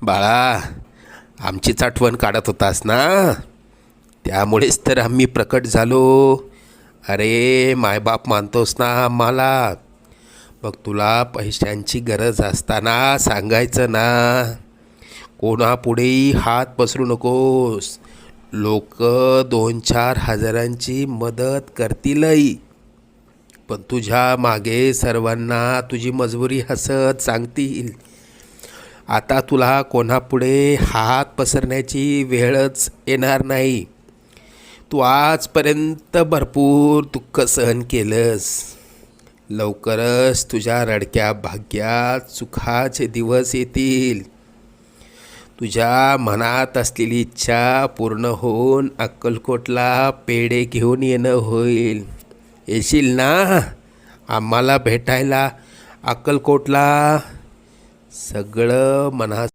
बाळा, आमचीच आठवण काढत होतास ना, त्यामुळेच तर आम्ही प्रकट झालो. अरे मायबाप मानतोस ना आम्हाला, मग तुला पैशांची गरज असताना सांगायचं ना. कोणापुढेही हात पसरू नकोस. लोक 2-4 हजारांची मदत करतीलही, पण तुझ्या मागे सर्वांना तुझी मजबुरी हसत सांगतील. आता तुला कोणापुढे हात पसरण्याची वेळच येणार नाही. तू आजपर्यंत भरपूर दुःख सहन केलंस. लवकरच तुझ्या रडक्या भाग्यात सुखाचे दिवस येतील. तुझ्या मनात असलेली इच्छा पूर्ण होऊन अक्कलकोटला पेढे घेऊन येणं होईल. येशील ना आम्हाला भेटायला अक्कलकोटला? सगळं मनात